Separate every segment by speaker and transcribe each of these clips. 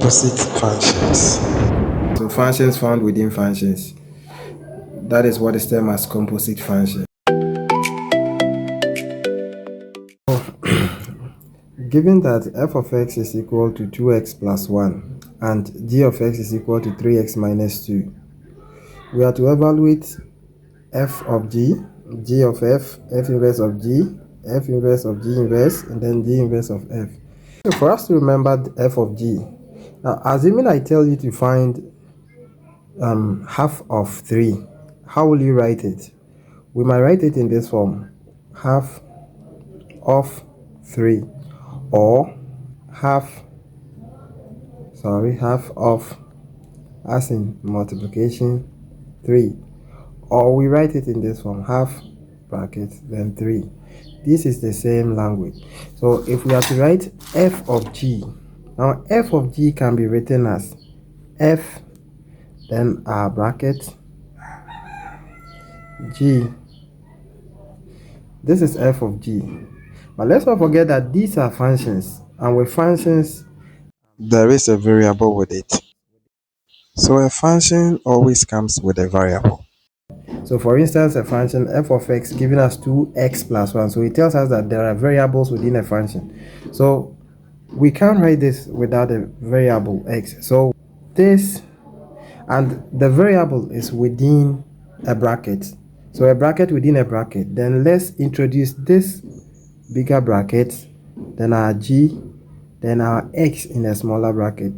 Speaker 1: composite functions. So functions found within functions. That is what is termed as composite function. Given that f of x is equal to 2x plus 1 and g of x is equal to 3x minus 2, we are to evaluate f of g, g of f, f inverse of g, f inverse of g inverse, and then g inverse of f. So for us to remember the f of g, now assuming I tell you to find half of 3, how will you write it? We might write it in this form: half of 3, or half of, as in multiplication, 3, or we write it in this form: half bracket then 3. This is the same language. So if we are to write f of g, now f of g can be written as f, then our bracket, g. This is f of g. But let's not forget that these are functions, and with functions there is a variable with it. So a function always comes with a variable. So for instance, a function f of x giving us 2x plus 1. So it tells us that there are variables within a function. So we can't write this without a variable x. So this, and the variable is within a bracket. So a bracket within a bracket. Then let's introduce this bigger bracket, then our g, then our x in a smaller bracket.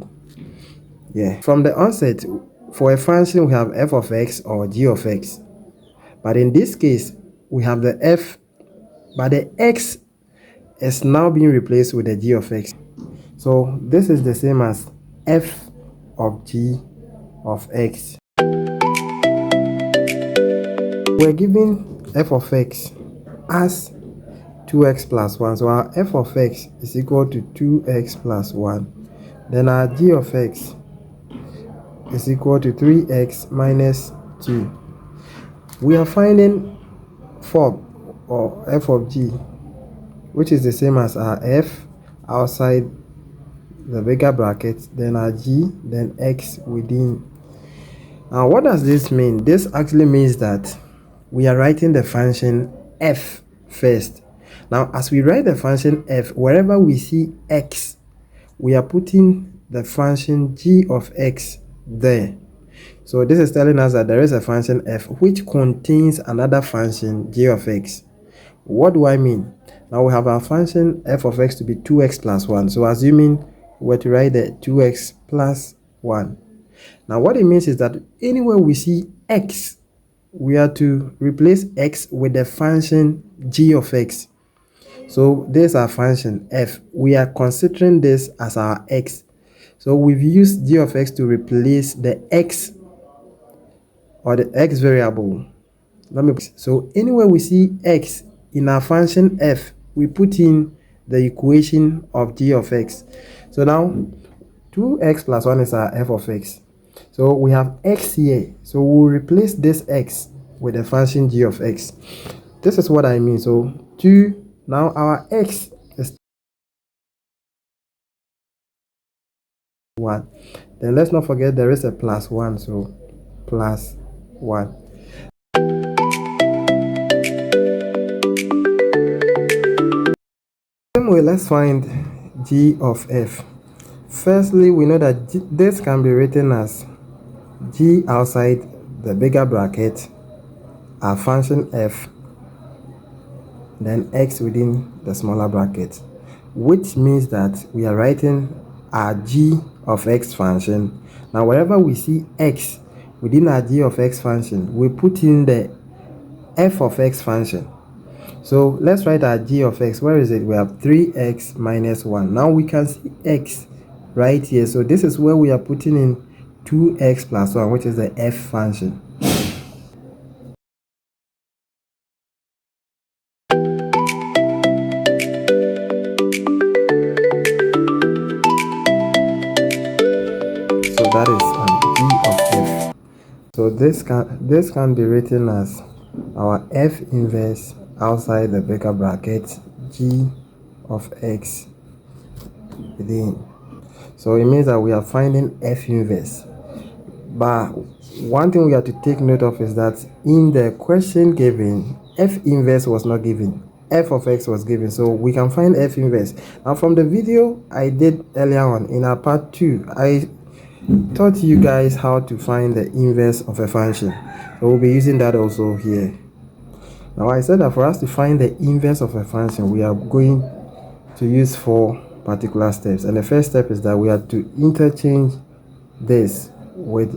Speaker 1: Yeah. From the onset, for a function we have f of x or g of x. But in this case, we have the f, but the x is now being replaced with the g of x. So this is the same as f of g of x. We're given f of x as 2x plus 1. So our f of x is equal to 2x plus 1. Then our g of x is equal to 3x minus 2. We are finding form, or f of g, which is the same as our f outside the bigger bracket, then our g, then x within. Now what does this mean? This actually means that we are writing the function f first. Now as we write the function f, wherever we see x, we are putting the function g of x there. So this is telling us that there is a function f which contains another function g of x. What do I mean? Now we have our function f of x to be 2x plus 1. So assuming we're to write the 2x plus 1. Now what it means is that anywhere we see x, we are to replace x with the function g of x. So this is our function f. We are considering this as our x. So we've used g of x to replace the x, or the x variable. So anywhere we see x in our function f, we put in the equation of g of x. So now 2x plus 1 is our f of x. So we have x here. So we'll replace this x with the function g of x. This is what I mean. So 2, now our x is 1. Then let's not forget there is a plus 1. So plus 1. Same way, let's find g of f. Firstly, we know that this can be written as g outside the bigger bracket, our function f, then x within the smaller bracket, which means that we are writing our g of x function. Now wherever we see x within our g of x function, we put in the f of x function. So let's write our g of x. Where is it? We have 3x minus 1. Now we can see x right here. So this is where we are putting in 2x plus 1, which is the f function. So that is g of f. So this can be written as our f inverse outside the bigger bracket, g of x within. So it means that we are finding f inverse. But one thing we have to take note of is that in the question given, f inverse was not given. F of x was given, so we can find f inverse. Now from the video I did earlier on in our part 2, I taught you guys how to find the inverse of a function. So we'll be using that also here. Now I said that for us to find the inverse of a function, we are going to use 4 particular steps. And the first step is that we have to interchange this with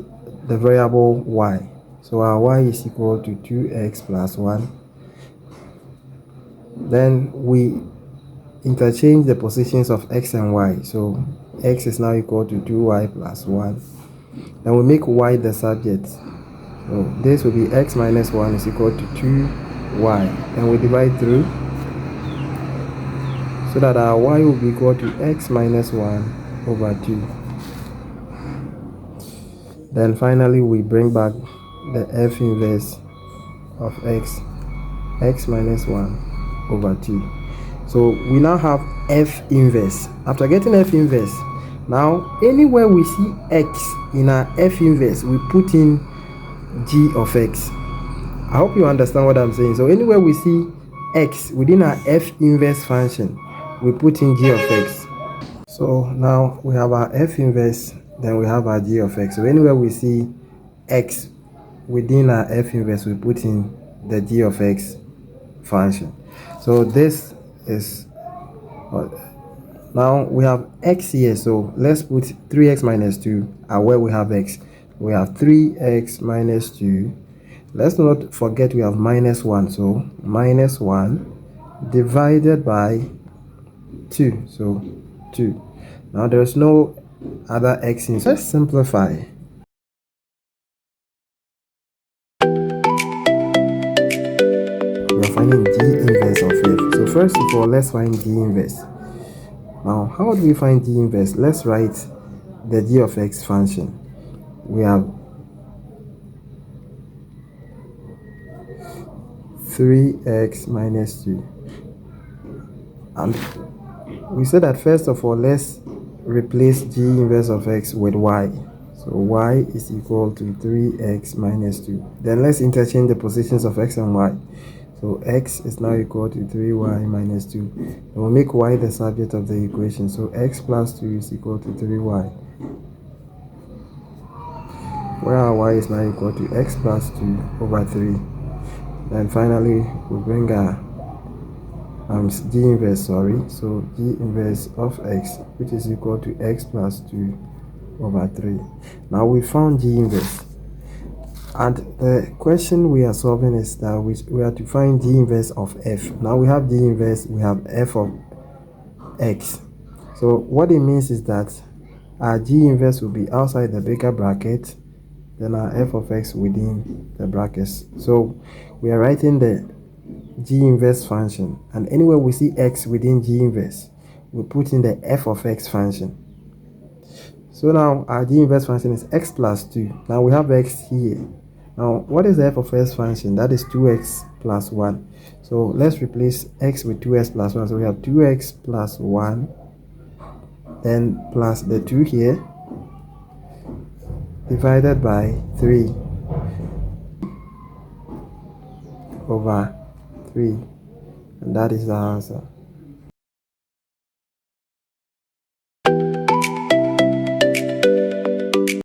Speaker 1: the variable y. So our y is equal to 2x plus 1. Then we interchange the positions of x and y. So x is now equal to 2y plus 1. Then we make y the subject. So this will be x minus 1 is equal to 2y. And we divide through so that our y will be equal to x minus 1 over 2. Then finally we bring back the f inverse of x minus 1 over 2. So we now have f inverse. After getting f inverse, now anywhere we see x in our f inverse, we put in g of x. I hope you understand what I'm saying. So anywhere we see x within our f inverse function, we put in g of x. So now we have our f inverse, then we have our g of x. So anywhere we see x within our f inverse, we put in the g of x function. So this is now we have x here, so let's put 3x minus 2 and where we have x, we have 3x minus 2. Let's not forget we have minus 1, so minus 1 divided by 2, so 2. Now there's no other x in, so let's simplify. We are finding g inverse of f. So first of all, let's find g inverse. Now how do we find g inverse? Let's write the g of x function. We have 3x minus 2, and we said that first of all let's replace g inverse of x with y. So y is equal to 3x minus 2. Then let's interchange the positions of x and y. So x is now equal to 3y minus 2. And we'll make y the subject of the equation. So x plus 2 is equal to 3y. Where our y is now equal to x plus 2 over 3. Then finally we bring our g inverse, so g inverse of x, which is equal to x plus 2 over 3. Now we found g inverse, and the question we are solving is that we have to find g inverse of f. Now we have g inverse, we have f of x. So what it means is that our g inverse will be outside the bigger bracket, then our f of x within the brackets. So we are writing the g inverse function, and anywhere we see x within g inverse, we put in the f of x function. So now our g inverse function is x plus 2. Now we have x here. Now what is the f of x function? That is 2x plus 1. So let's replace x with 2x plus 1. So we have 2x plus 1, then plus the 2 here, divided by 3 over 3, and that is the answer.